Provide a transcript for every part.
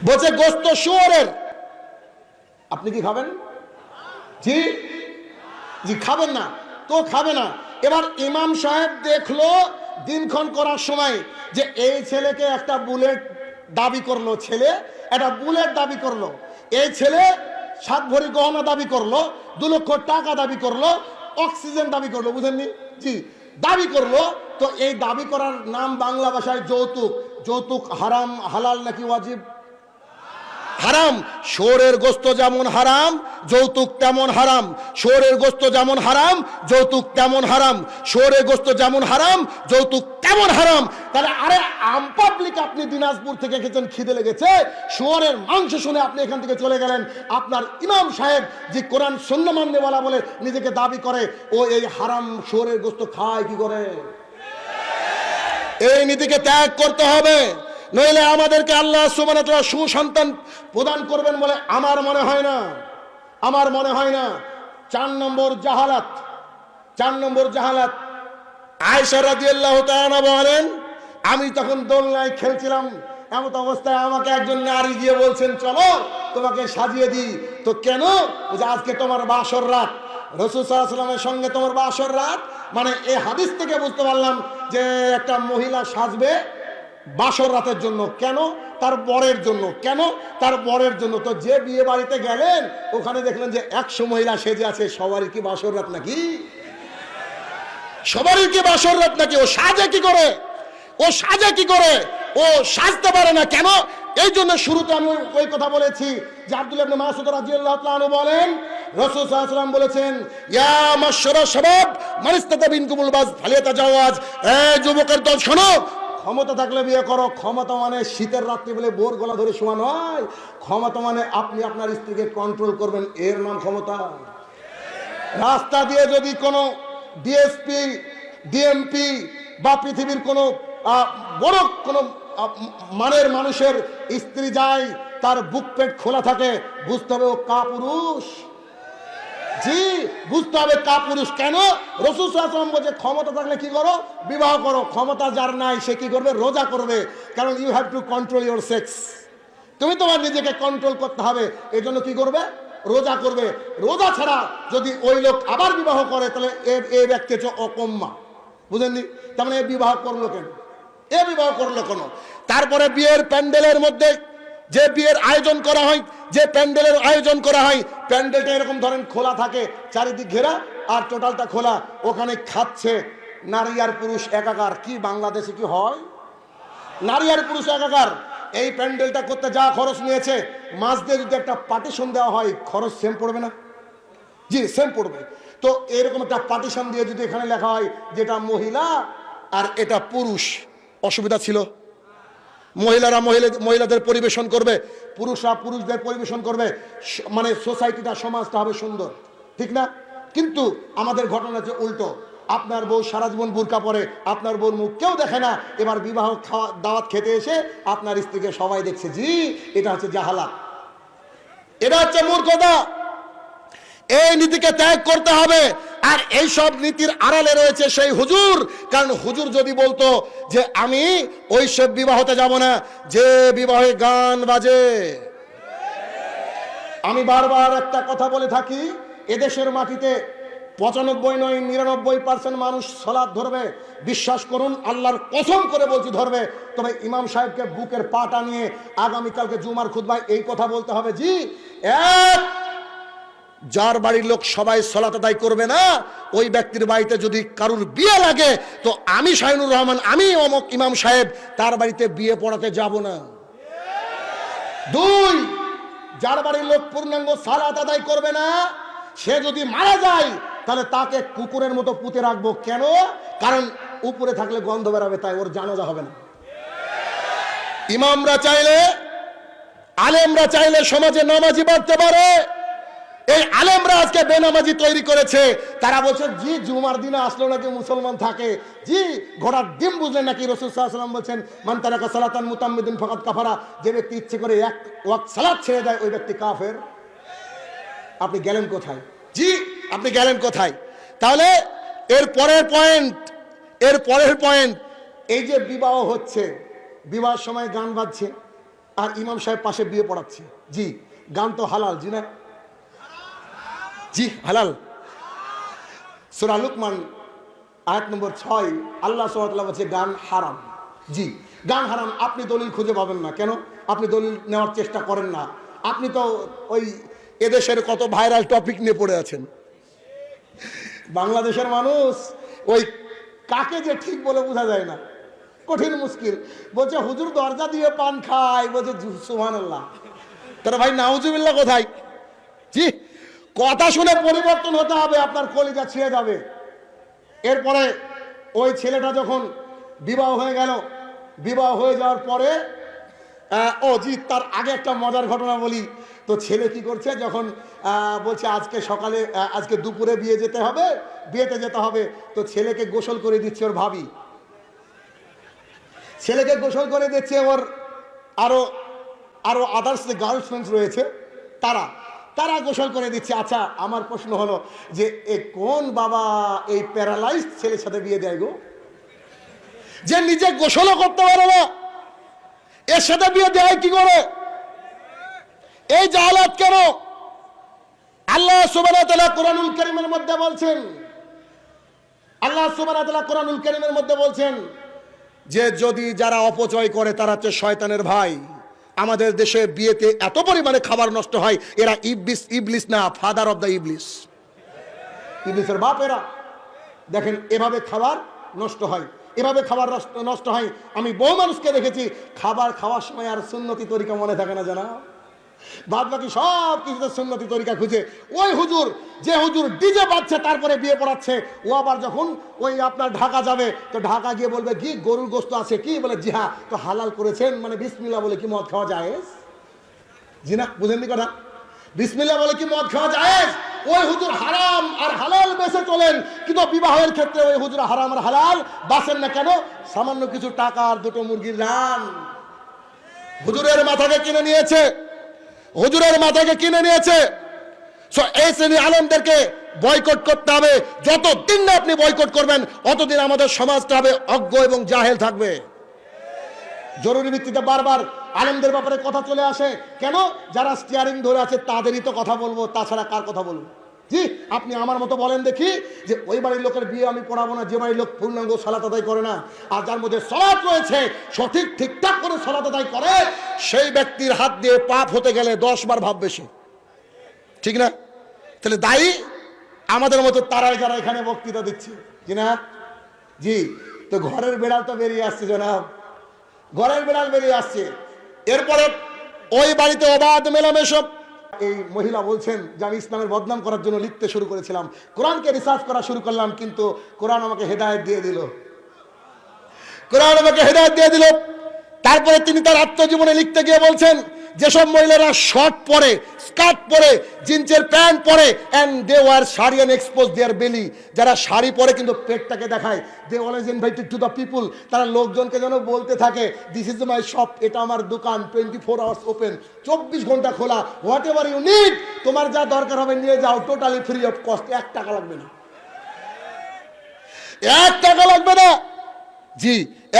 বলছে গোস্ত শুয়োরের, আপনি কি খাবেন? জি জি, খাবেন না তো খাবে না। এবার ইমাম সাহেব দেখলো দিনক্ষণ করার সময় যে এই ছেলেকে একটা বুলেট দাবি করলো, ছেলে একটা বুলেট দাবি করলো, এই ছেলে 7 ভরি গহনা দাবি করলো, 2 লক্ষ টাকা দাবি করলো, অক্সিজেন দাবি করলো, বুঝেননি? জি, দাবি করলো। তো এই দাবি করার নাম বাংলা ভাষায় যৌতুক। যৌতুক হারাম, হালাল নাকি ওয়াজিব? হারাম। শুয়োরের গোস্ত যেমন হারাম, যৌতুক তেমন হারাম। শুয়োরের গোস্ত যেমন হারাম, যৌতুক তেমন হারাম। শুয়োরের গোস্ত যেমন হারাম, যৌতুক তেমন হারাম। তাহলে আরে আম পাবলিক, আপনি দিনাজপুর থেকে এসেছেন, খিদে লেগেছে, শুয়োরের মাংস শুনে আপনি এখান থেকে চলে গেলেন। আপনার ইমাম সাহেব যে কোরআন সুন্নাহ মাননেওয়ালা বলে নিজেকে দাবি করে, ও এই হারাম শুয়োরের গোস্ত খায় কি করে? এই নীতিকে ত্যাগ করতে হবে, নইলে আমাদেরকে আল্লাহ সুবহানাহু ওয়া তাআলা সুসন্তান প্রদান করবেন বলে আমার মনে হয় না, আমার মনে হয় না। 4 নম্বর জাহালাত, 4 নম্বর জাহালাত। আয়েশা রাদিয়াল্লাহু তাআলা বলেন, আমি তখন দোলনায় খেলছিলাম, এমন অবস্থায় আমাকে একজন নারী গিয়ে বলছেন, চলো তোমাকে সাজিয়ে দিই। তো কেন? যে আজকে তোমার বাসর রাত, রাসূল সাল্লাল্লাহু আলাইহি ওয়াসাল্লামের সঙ্গে তোমার বাসর রাত। মানে এই হাদিস থেকে বুঝতে পারলাম যে একটা মহিলা সাজবে বাসর রাতের জন্য। কেন? তার বরের জন্য। কেন? তার বরের জন্য। তো যে বিয়ে বাড়িতে গেলেন, ওখানে দেখলেন যে 100 মহিলা সেজে আছে, সবারই কি বাসর রাত নাকি? সবারই কি বাসর রাত নাকি? ও সাজে কি করে? ও সাজে কি করে? ও সাজতে পারে না কেন? এই জন্য শুরুতে আমি ওই কথা বলেছি যে আব্দুল্লাহ ইবনে মাসউদ রাদিয়াল্লাহু তাআলা আনহু বলেন, রাসূল সাল্লাল্লাহু আলাইহি ওয়াসাল্লাম বলেছেন, ইয়া মাশশারা শাবাব মান ইসতাতা বিনকুমুল বাস ফালিয়াতাজাওয়াজ। এই যুবকের দল শোনো, ক্ষমতা থাকলে বিয়ে করো। ক্ষমতা মানে শীতের রাত্রি বলে বোর গলা ধরে শোয়া নয়। ক্ষমতা মানে আপনি আপনার স্ত্রীকে কন্ট্রোল করবেন, এর নাম ক্ষমতা। রাস্তা দিয়ে যদি কোনো ডিএসপি, ডিএমপি বা পৃথিবীর কোনো বড় কোনো মানের মানুষের স্ত্রী যায়, তার বুক পেট খোলা থাকে, বুঝতে হবে ও কাপুরুষ। জি, বুঝতে হবে কাপুরুষ। কেন? রাসূল সাল্লাল্লাহু আলাইহি ওয়াসাল্লাম বলেছে, ক্ষমতা থাকলে কি করো? বিবাহ করো। ক্ষমতা যার নাই সে কি করবে? রোজা করবে। কারণ you have to control your sex. তুমি তোমার নিজেকে কন্ট্রোল করতে হবে। এই জন্য কি করবে? রোজা করবে। রোজা ছাড়া যদি ওই লোক আবার বিবাহ করে, তাহলে এই ব্যক্তি হচ্ছে অকম্মা। বুঝেননি? তার মানে এ বিবাহ করলো কেন? এ বিবাহ করলো কেন? তারপরে বিয়ের প্যান্ডেলের মধ্যে যে বিয়ের আয়োজন করা হয়, যে প্যান্ডেলের আয়োজন করা হয়, প্যান্ডেলটা এরকম ধরেন খোলা থাকে, চারিদিক ঘেরা আর টোটালটা খোলা। ওখানে খাচ্ছে নারী আর পুরুষ একাকার। কি বাংলাদেশে কি হয়? নারী আর পুরুষ একাকার। এই প্যান্ডেলটা করতে যা খরচ নিয়েছে, মাঝ দিয়ে যদি একটা পার্টিশন দেওয়া হয়, খরচ সেম পড়বে না? জি, সেম পড়বে। তো এরকম একটা পার্টিশন দিয়ে যদি এখানে লেখা হয় যেটা মহিলা আর এটা পুরুষ, অসুবিধা ছিল? মহিলারা মহিলাদের পরিবেশন করবে, পুরুষরা পুরুষদের পরিবেশন করবে, মানে সোসাইটিটা, সমাজটা হবে সুন্দর, ঠিক না? কিন্তু আমাদের ঘটনা হচ্ছে উল্টো। আপনার বউ সারা জীবন বুরকা পরে, আপনার বউর মুখ কেউ দেখে না। এবার বিবাহ খাওয়া দাওয়াত খেতে এসে আপনার স্ত্রীকে সবাই দেখছে। জি, এটা হচ্ছে জাহালাত, এটা হচ্ছে মূর্খতা। এই নীতিকে ত্যাগ করতে হবে। আর এই সব নীতির আড়ালে রয়েছে সেই হুজুর। কারণ হুজুর যদি বলতো যে আমি ওই সব বিবাহতে যাব না যে বিবাহে গান বাজে। আমি বারবার একটা কথা বলে থাকি, এদেশের মাটিতে 95 নয় 99% মানুষ সালাত ধরবে। বিশ্বাস করুন, আল্লাহর কসম করে বলছি ধরবে। তবে ইমাম সাহেবকে বুকের পাটা নিয়ে আগামীকালকে জুমার খুতবায় এই কথা বলতে হবে, জি, এক যার বাড়ির লোক সবাই সালাত আদায় করবে না, ওই ব্যক্তির বাড়িতে যদি কারুর বিয়ে লাগে, তো আমি শাহিনুর রহমান, আমি অমক ইমাম সাহেব তার বাড়িতে বিয়ে পড়াতে যাব না। 2, যার বাড়ির লোক পূর্ণাঙ্গ সালাত আদায় করবে না, সে যদি মারা যায় তাহলে তাকে কুকুরের মতো পুঁতে রাখবো। কেন? কারণ উপরে থাকলে গন্ধ বেরাবে, তাই ওর জানাজা হবে না। ইমামরা চাইলে, আলেমরা চাইলে সমাজে নামাজি বাড়তে পারে। এই আলেমরা আজকে বেনামাজি তৈরি করেছে। তারা বলছে জি জুমার দিনে আসলো নাকি মুসলমান থাকে। জি, ঘোড়ার ডিম বুঝলেন নাকি? রাসূল সাল্লাল্লাহু আলাইহি ওয়াসাল্লাম বলছেন, মান তারাকা সালাতান মুতাম্মিদান ফাকাদ কাফারা। যে ব্যক্তি ইচ্ছে করে এক ওয়াক্ত সালাত ছেড়ে দেয়, ওই ব্যক্তি কাফের। আপনি গেলেন কোথায়? জি, আপনি গেলেন কোথায়? তাহলে এর পরের পয়েন্ট, এই যে বিবাহ হচ্ছে, বিবাহের সময় গান বাজছে, আর ইমাম সাহেব পাশে বিয়ে পড়াচ্ছে। জি, গান তো হালাল, জি না? জি হালাল। সূরা লুকমান আয়াত নম্বর 6 আল্লাহ সুবহানাহু ওয়া তাআলা বলেছে গান হারাম। জি, গান হারাম। আপনি দলিল খুঁজে পাবেন না। কেন? আপনি দলিল নেওয়ার চেষ্টা করেন না। আপনি তো ওই এদেশের কত ভাইরাল টপিক নিয়ে পড়ে আছেন। বাংলাদেশের মানুষ ওই কাকে যে ঠিক বলে বোঝা যায় না, কঠিন মুশকিল। বলছে হুজুর দরজা দিয়ে পান খায়, বলছে সুবহানাল্লাহ। তারা ভাই নাউজুবিল্লাহ কোথায়? জি, কথা শুনে পরিবর্তন হতে হবে, আপনার কলিজা ছিঁড়ে যাবে। এরপরে ওই ছেলেটা যখন বিবাহ হয়ে গেল, বিবাহ হয়ে যাওয়ার পরে জি, তার আগে একটা মজার ঘটনা বলি। তো ছেলে কি করছে, যখন বলছে আজকে সকালে আজকে দুপুরে বিয়েতে যেতে হবে, তো ছেলেকে গোসল করে দিচ্ছে ওর ভাবি। ছেলেকে গোসল করে দিচ্ছে ওর আরো আদার্স যে গার্লফ্রেন্ডস রয়েছে তারা গোসল করে দিচ্ছে। আচ্ছা, আমার প্রশ্ন হলো যে কোন বাবা এই প্যারালাইজড ছেলের সাথে বিয়ে দেয় গো, যে নিজে গোসলও করতে পারে না, এর সাথে বিয়ে দেয় কি করে? এই জাহালাত কেন? আল্লাহ সুবহানাহু ওয়া তাআলা কোরআনুল কারীমের মধ্যে বলছেন, আল্লাহ সুবহানাহু ওয়া তাআলা কোরআনুল কারীমের মধ্যে বলছেন যে যদি যারা অপচয় করে তারা হচ্ছে শয়তানের ভাই। আমাদের দেশে বিয়েতে এত পরিমাণে খাবার নষ্ট হয়, এরা ইবলিস না, ফাদার অফ দ্য ইবলিসের বাপ এরা। দেখেন এভাবে খাবার নষ্ট হয়, এভাবে খাবার নষ্ট হয়। আমি বহু মানুষকে দেখেছি খাবার খাওয়ার সময় আর সুন্নতি তরিকা মনে থাকে না, জানা বাদ বাকি সব কিছুতে সুন্নতি তরিকা খুঁজে। ওই হুজুর, যে হুজুর ডিজে বাজছে তারপরে বিয়ে পড়াচ্ছে, ও আবার যখন ওই আপনার ঢাকা যাবে, তো ঢাকা গিয়ে বলবে কি গরুর গোশত আছে কি, বলে জি হ্যাঁ, তো হালাল করেছেন, মানে বিসমিল্লাহ বলে কি মদ খাওয়া যায়? জি না, বুঝেননি কথা? বিসমিল্লাহ বলে কি মদ খাওয়া যায়? ওই হুজুর হারাম আর হালাল বেঁচে চলেন, কিন্তু বিবাহের ক্ষেত্রে ওই হুজুর হারাম আর হালাল বাঁচেন না। কেন? সামান্য কিছু টাকা আর দুটো মুরগির রান হুজুরের মাথাকে কিনে নিয়েছে, হুজুরের মাথাকে কিনে নিয়েছে। এই শ্রেণী আলেমদেরকে বয়কট করতে হবে। যতদিন না আপনি বয়কট করবেন, অতদিন আমাদের সমাজটা হবে অজ্ঞ এবং জাহেল থাকবে। জরুরি ভিত্তিতে বারবার আলেমদের ব্যাপারে কথা চলে আসে। কেন? যারা স্টিয়ারিং ধরে আছে তাদেরই তো কথা বলবো, তাছাড়া কার কথা বলবো? জি, আপনি আমার মতো বলেন দেখি যে ওই বাড়ির লোকের বিয়ে আমি পড়াবো না যে বাড়ির লোক পূর্ণাঙ্গ সালাত আদায় করে না। আর যার মধ্যে সালাত রয়েছে, সঠিক ঠিকঠাক করে সালাত আদায় করে, সেই ব্যক্তির হাত দিয়ে পাপ হতে গেলে 10 বার ভাব বেশি, ঠিক না? তাহলে দায়ী আমাদের মতো তারাই যারা এখানে বক্তৃতা দিচ্ছে, জি না? জি, তো ঘরের বেড়াল তো বেরিয়ে আসছে জনাব, ঘরের বেড়াল বেরিয়ে আসছে। এরপরে ওই বাড়িতে অবাধ মেলামেশা। এই মহিলা বলছেন যে আমি ইসলামের বদনাম করার জন্য লিখতে শুরু করেছিলাম, কোরআনকে রিসার্চ করা শুরু করলাম, কিন্তু কোরআন আমাকে হেদায়েত দিয়ে দিল, কোরআন আমাকে হেদায়েত দিয়ে দিল। তারপরে তিনি তার আত্মজীবনে লিখতে গিয়ে বলছেন যেসব মহিলারা শর্ট পরে, স্কার্ট পরে, জিন্সের প্যান্ট পরে, and they wear sari and expose their belly, যারা শাড়ি পরে কিন্তু পেটটাকে দেখায়, they always invited to the people, তারা লোকজনকে যেন বলতে থাকে দিস ইজ মাই শপ, এটা আমার দোকান, 24 আওয়ার্স ওপেন, 24 ঘন্টা খোলা, হোয়াট এভার ইউ নিড, তোমার যা দরকার হবে নিয়ে যাও, টোটালি ফ্রি অফ কস্ট, 1 টাকা লাগবে না, 1 টাকা লাগবে না। জি,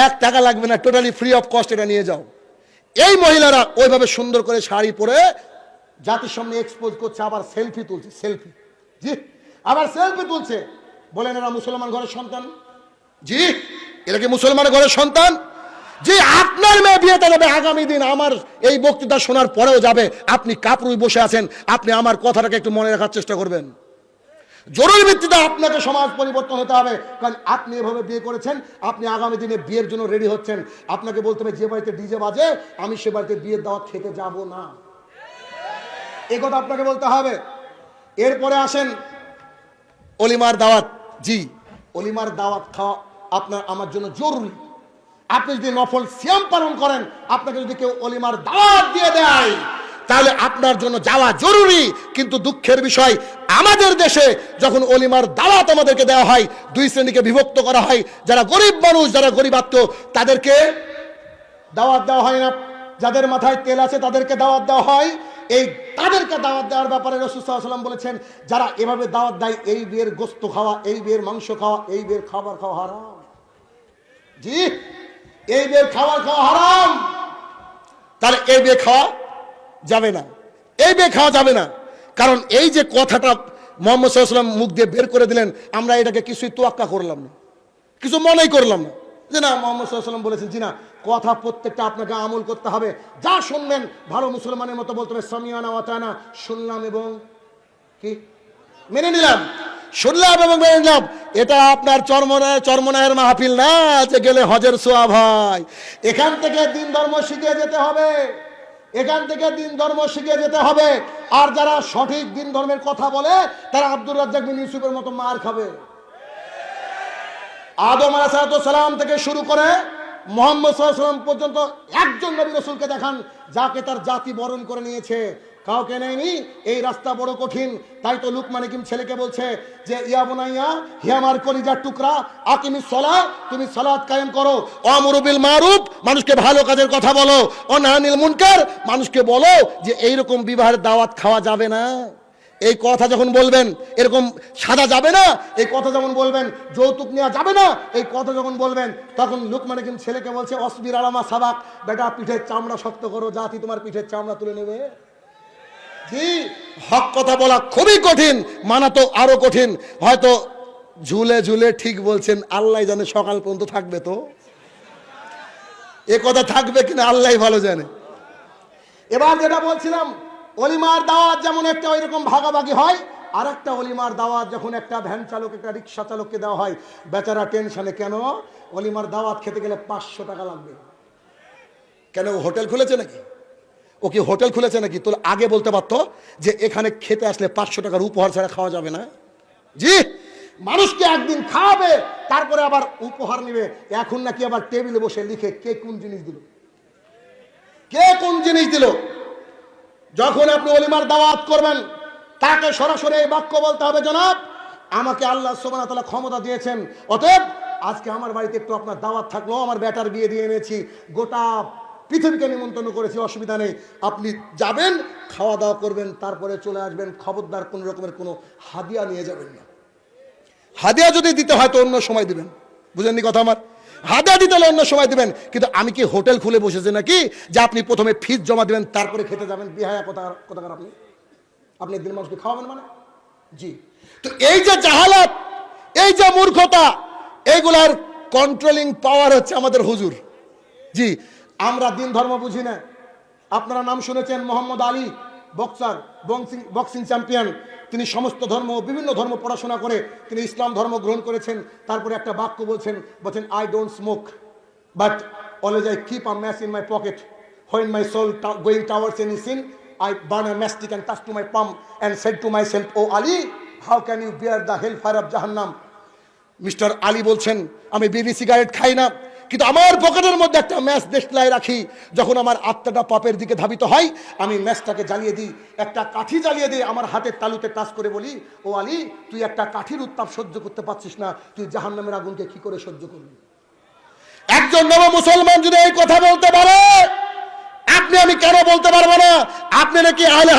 1 টাকা লাগবে না, টোটালি ফ্রি অফ কস্ট, এটা নিয়ে যাও। এই মহিলারা ওইভাবে সুন্দর করে শাড়ি পরে জাতির সামনে এক্সপোজ করছে, আবার সেলফি তুলছে, সেলফি, জি, আবার সেলফি তুলছে। বলেন এরা মুসলমান ঘরের সন্তান? জি, এরা কি মুসলমানের ঘরের সন্তান? জি, আপনার মেয়ে বিয়েতে যাবে আগামী দিন, আমার এই বক্তৃতা শোনার পরেও যাবে। আপনি কাপড়ুই বসে আছেন, আপনি আমার কথাটাকে একটু মনে রাখার চেষ্টা করবেন। জরুরি ভিত্তিতে আপনাকে সমাজ পরিবর্তন হতে হবে, কারণ আপনি এভাবে বিয়ে করেছেন, আপনি আগামী দিনে বিয়ের জন্য রেডি হচ্ছেন। আপনাকে বলতে হবে যে বাড়িতে ডিজে বাজে আমি সে বাড়িতে বিয়ের দাওয়াত খেতে যাব না, এই কথা আপনাকে বলতে হবে। এরপরে আসেন অলিমার দাওয়াত। জি, অলিমার দাওয়াত খাওয়া আপনার আমার জন্য জরুরি। আপনি যদি নফল সিয়াম পালন করেন, আপনাকে যদি কেউ অলিমার দাওয়াত দিয়ে দেয়, তাহলে আপনার জন্য যাওয়া জরুরি। কিন্তু দুঃখের বিষয়, আমাদের দেশে যখন অলিমার দাওয়াত আমাদেরকে দেওয়া হয়, 2 শ্রেণীকে বিভক্ত করা হয়। যারা গরিব মানুষ, যারা গরিবাত্ম, তাদেরকে দাওয়াত দেওয়া হয় না। যাদের মাথায় তেল আছে তাদেরকে দাওয়াত দেওয়া হয়। এই তাদেরকে দাওয়াত দেওয়ার ব্যাপারে রাসূল সাল্লাল্লাহু আলাইহি ওয়াসাল্লাম বলেছেন, যারা এভাবে দাওয়াত দেয়, এই বিয়ের গোশত খাওয়া, এই বিয়ের মাংস খাওয়া, এই বিয়ের খাবার খাওয়া হারাম। জি, এই বিয়ের খাবার খাওয়া হারাম। তাহলে এই বিয়ে খাওয়া যাবে না, এই বিয়ে খাওয়া যাবে না। কারণ এই যে কথাটা মুহাম্মদ সাল্লাল্লাহু আলাইহি ওয়াসাল্লাম মুখ দিয়ে বের করে দিলেন, আমরা এটাকে কিছুই তোয়াক্কা করলাম না, কিছু মনেই করলাম না যে না মুহাম্মদ সাল্লাল্লাহু আলাইহি ওয়াসাল্লাম বলেছেন। জি না, কথা প্রত্যেকটা আপনাকে আমল করতে হবে। যা শুনবেন ভালো মুসলমানের মতো বলতে হবে সামিআনা ওয়া আতানা, শুনলাম এবং কি মেনে নিলাম, শুনলাম এবং মেনে নিলাম। এটা আপনার চরমনায়ের মাহফিল না যে গেলে হজের সোয়াব হয়। এখান থেকে দিন ধর্ম শিখে যেতে হবে, এখান থেকে দিন ধর্ম শিখে যেতে হবে। আর যারা সঠিক দিন ধর্মের কথা বলে তারা আব্দুর রাজ্জাক বিন ইউসুফের মতো মার খাবে। আদম আলাইহিস সালাম থেকে শুরু করে মুহাম্মদ সাল্লাল্লাহু আলাইহি ওয়াসাল্লাম পর্যন্ত একজন নবী রাসূলকে দেখান যাকে তার জাতি বরণ করে নিয়েছে, কাউকে নেয়নি। এই রাস্তা বড় কঠিন। তাই তো লুকমান হাকিম ছেলেকে বলছে যে ইয়া বুনাইয়া, হে আমার কলিজার টুকরা, আকিমিস সালাহ, তুমি সালাত কায়েম করো, আমরু বিল মারুফ, মানুষকে ভালো কাজের কথা বলো, ওয়ানহা আনিল মুনকার, মানুষকে বলো যে এইরকম বিবাহের দাওয়াত খাওয়া যাবে না। এই কথা যখন বলবেন, এরকম সাদা যাবে না, এই কথা যখন বলবেন, যৌতুক নেওয়া যাবে না, এই কথা যখন বলবেন, তখন লুকমান হাকিম ছেলেকে বলছে অসবির আলামা সাবাক, বেটা পিঠের চামড়া শক্ত করো, জাতি তোমার পিঠের চামড়া তুলে নেবে। জি, হক কথা বলা খুবই কঠিন, মানা তো আরো কঠিন। হয়তো ঝুলে ঝুলে ঠিক বলছেন, আল্লাহ জানে সকাল পর্যন্ত থাকবে তো, এ কথা থাকবে কিনা আল্লাহ ভালো জানে। এবার যেটা বলছিলাম, অলিমার দাওয়াত যেমন একটা ওই রকম ভাগাভাগি হয়, আর একটা অলিমার দাওয়াত যখন একটা ভ্যান চালক একটা রিক্সা চালককে দেওয়া হয়, বেচারা টেনশনে, কেন অলিমার দাওয়াত খেতে গেলে 500 টাকা লাগবে। কেন হোটেল খুলেছে নাকি? ও কি হোটেল খুলেছে নাকি? তো আগে বলতে পারতো যে এখানে খেতে আসলে 500 টাকার উপহার ছাড়া খাওয়া যাবে না। জি, মানুষকে একদিন খাওয়াবে, তারপরে আবার উপহার নিবে। এখন নাকি আবার টেবিলে বসে লিখে কে কোন জিনিস দিল, কে কোন জিনিস দিল। যখন আপনি অলিমার দাওয়াত করবেন, তাকে সরাসরি এই বাক্য বলতে হবে, জনাব আমাকে আল্লাহ সুবহানাহু ওয়া তাআলা ক্ষমতা দিয়েছেন, অতএব আজকে আমার বাড়িতে একটু আপনার দাওয়াত থাকলো, আমার বেটার বিয়ে দিয়ে এনেছি, গোটা পৃথিবীকে নিমন্ত্রণ করেছি, অসুবিধা নেই, আপনি যাবেন, খাওয়া দাওয়া করবেন, তারপরে চলে আসবেন। খবরদার কোন রকমের কোনো হাদিয়া নিয়ে যাবেন না। হাদিয়া যদি দিতে হয় তো অন্য সময় দিবেন, বুঝেননি কথা আমার? হাদিয়া দিতে হলে অন্য সময় দিবেন। কিন্তু আমি কি হোটেল খুলে বসেছি নাকি যে আপনি প্রথমে ফিস জমা দিবেন তারপরে খেতে যাবেন? বিহায়া কোথাকার আপনি, আপনি একদিন মানুষকে খাওয়াবেন মানে? জি, তো এই যে জাহালাত, এই যে মূর্খতা, এইগুলার কন্ট্রোলিং পাওয়ার হচ্ছে আমাদের হুজুর। জি, আমরা দিন ধর্ম বুঝি না। আপনারা নাম শুনেছেন Mohammad Ali, boxer, boxing champion. তিনি সমস্ত ধর্ম, বিভিন্ন ধর্ম পড়াশোনা করে তিনি ইসলাম ধর্ম গ্রহণ করেছেন। তারপরে একটা বাক্য বলছেন, I don't smoke but always I keep a match in my pocket, when my soul going towards any sin I burn a matchstick and touch to my palm and said to myself, oh Ali how can you bear the hell fire of জাহান্নাম। Mister Ali বলছেন, আমি বিড়ি cigarette খাই না, কিন্তু আমার পকেটের মধ্যে একটা ম্যাচ দেশলাই রাখি। যখন আমার আত্মাটা পাপের দিকে ধাবিত হয়, আমি ম্যাচটাকে জ্বালিয়ে দিই, একটা কাঠি জ্বালিয়ে দিই, আমার হাতের তালুতে টাচ করে বলি, ও আলী তুই একটা কাঠির উত্তাপ সহ্য করতে পারছিস না, তুই জাহান্নামের আগুনকে কি করে সহ্য করবি? একজন নব মুসলমান যদি এই কথা বলতে পারে, আপনি আমি কেন বলতে পারবো না? আপনি নাকি আহলে